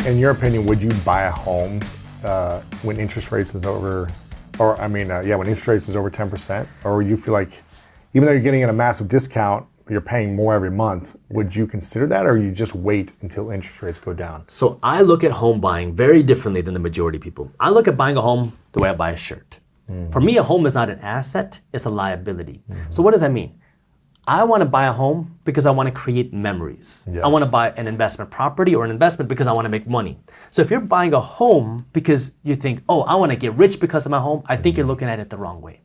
in your opinion, would you buy a home when interest rates is over, when interest rates is over 10%? Or you feel like, even though you're getting a massive discount, you're paying more every month, would you consider that, or you just wait until interest rates go down? So I look at home buying very differently than the majority of people. I look at buying a home the way I buy a shirt. For me, a home is not an asset, it's a liability. So what does that mean? I want to buy a home because I want to create memories. Yes. I want to buy an investment property or an investment because I want to make money. So if you're buying a home because you think, oh, I want to get rich because of my home, I think you're looking at it the wrong way.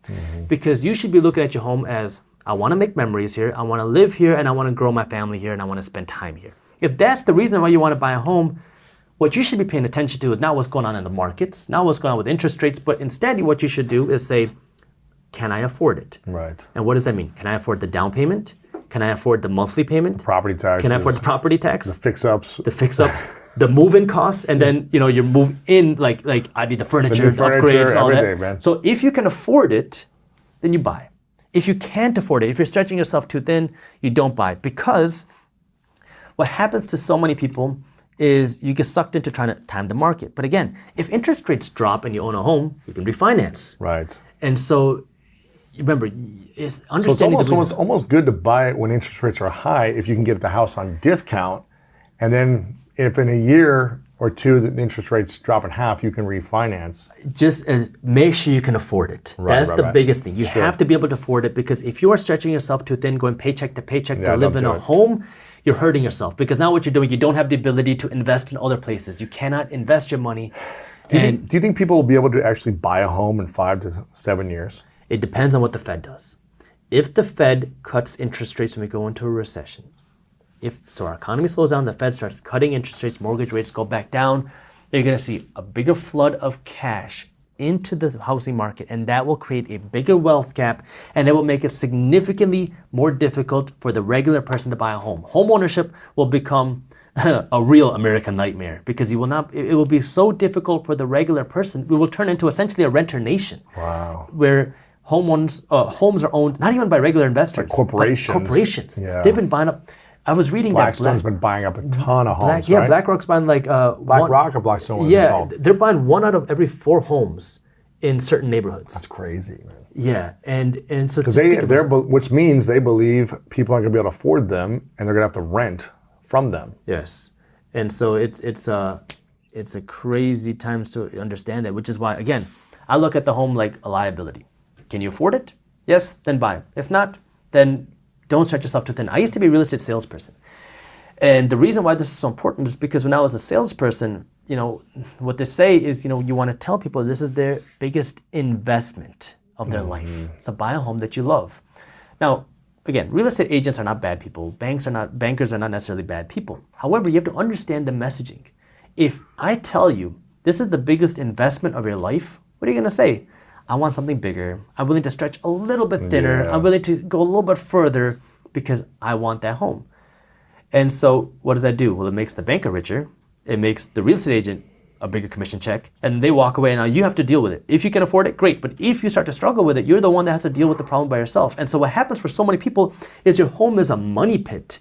Because you should be looking at your home as, I want to make memories here, I want to live here, and I want to grow my family here, and I want to spend time here. If that's the reason why you want to buy a home, what you should be paying attention to is not what's going on in the markets, not what's going on with interest rates, but instead what you should do is say, can I afford it? Right. And what does that mean? Can I afford the down payment? Can I afford the monthly payment? Property taxes. Can I afford the property tax? The fix-ups. The fix-ups, the move-in costs, and then you move in like I need the furniture, the upgrades, all that. Man. So if you can afford it, then you buy. If you can't afford it, if you're stretching yourself too thin, you don't buy. Because what happens to so many people is you get sucked into trying to time the market. But again, if interest rates drop and you own a home, you can refinance. Right. And so remember, it's understanding. So it's almost good to buy it when interest rates are high if you can get the house on discount, and then if in a year or two the interest rates drop in half, you can refinance. Just as make sure you can afford it. That's the biggest thing. You have to be able to afford it, because if you are stretching yourself too thin, going paycheck to paycheck to live in a home, you're hurting yourself, because now what you're doing, you don't have the ability to invest in other places. You cannot invest your money. Do you think people will be able to actually buy a home in 5 to 7 years? It depends on what the Fed does. If the Fed cuts interest rates when we go into a recession, so our economy slows down, the Fed starts cutting interest rates, mortgage rates go back down, you're going to see a bigger flood of cash into the housing market, and that will create a bigger wealth gap, and it will make it significantly more difficult for the regular person to buy a home. Home ownership will become a real American nightmare, because it will be so difficult for the regular person. We will turn into essentially a renter nation. Wow. Where homes are owned not even by regular investors, but corporations. Yeah. They've been buying up. I was reading Blackstone's been buying up a ton of homes, right? right? BlackRock's buying like BlackRock or Blackstone? Yeah, they're buying 1 out of every 4 homes in certain neighborhoods. That's crazy, man. Yeah, and so which means they believe people aren't going to be able to afford them, and they're going to have to rent from them. Yes, and so it's a crazy times to understand that, which is why, again, I look at the home like a liability. Can you afford it? Yes, then buy it. If not, then don't stretch yourself too thin. I used to be a real estate salesperson. And the reason why this is so important is because when I was a salesperson, what they say is, you want to tell people this is their biggest investment of their life. So buy a home that you love. Now, again, real estate agents are not bad people. Bankers are not necessarily bad people. However, you have to understand the messaging. If I tell you this is the biggest investment of your life, what are you going to say? I want something bigger. I'm willing to stretch a little bit thinner. Yeah. I'm willing to go a little bit further because I want that home. And so what does that do? Well, it makes the banker richer. It makes the real estate agent a bigger commission check, and they walk away. Now you have to deal with it. If you can afford it, great. But if you start to struggle with it, you're the one that has to deal with the problem by yourself. And so what happens for so many people is your home is a money pit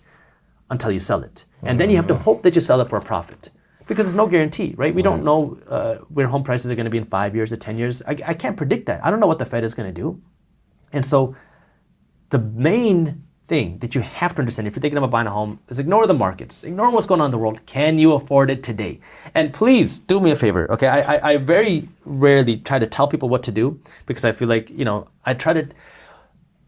until you sell it. And then you have to hope that you sell it for a profit. Because there's no guarantee, right? We don't know where home prices are going to be in 5 years or 10 years. I can't predict that. I don't know what the Fed is going to do. And so the main thing that you have to understand if you're thinking about buying a home is ignore the markets. Ignore what's going on in the world. Can you afford it today? And please do me a favor, okay? I very rarely try to tell people what to do, because I feel like,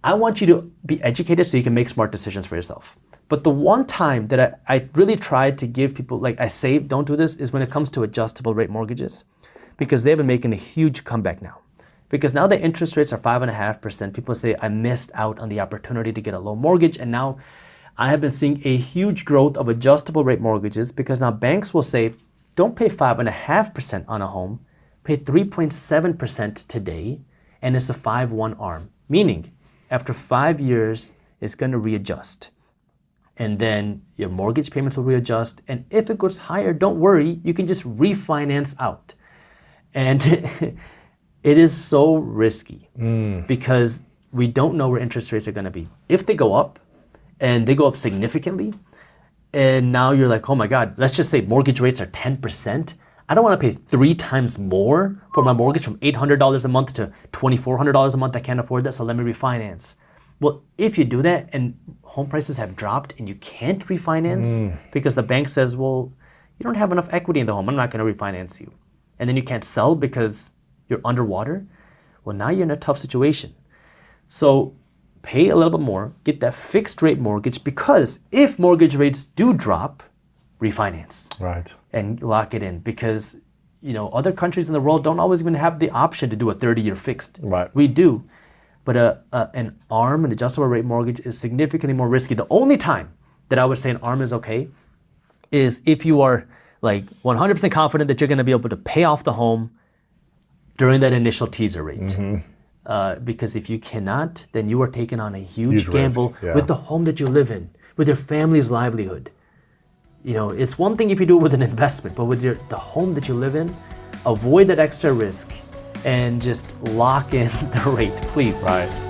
I want you to be educated so you can make smart decisions for yourself. But the one time that I really tried to give people, like I say, don't do this, is when it comes to adjustable rate mortgages, because they've been making a huge comeback now. Because now the interest rates are 5.5%. People say, I missed out on the opportunity to get a low mortgage. And now I have been seeing a huge growth of adjustable rate mortgages, because now banks will say, don't pay 5.5% on a home, pay 3.7% today, and it's a 5-1 arm. Meaning, after 5 years, it's going to readjust. And then your mortgage payments will readjust. And if it goes higher, don't worry, you can just refinance out. And it is so risky because we don't know where interest rates are going to be. If they go up, and they go up significantly, And now you're like, oh my God, let's just say mortgage rates are 10%. I don't want to pay 3 times more for my mortgage from $800 a month to $2,400 a month. I can't afford that, so let me refinance. Well, if you do that and home prices have dropped and you can't refinance because the bank says, well, you don't have enough equity in the home, I'm not going to refinance you. And then you can't sell because you're underwater. Well, now you're in a tough situation. So pay a little bit more, get that fixed rate mortgage, because if mortgage rates do drop, refinance. Right. And lock it in, because other countries in the world don't always even have the option to do a 30-year fixed. Right. We do. But an ARM, an adjustable rate mortgage, is significantly more risky. The only time that I would say an ARM is okay is if you are like 100% confident that you're going to be able to pay off the home during that initial teaser rate. Because if you cannot, then you are taking on a huge gamble with the home that you live in, with your family's livelihood. It's one thing if you do it with an investment, but with the home that you live in, avoid that extra risk and just lock in the rate, please. Right.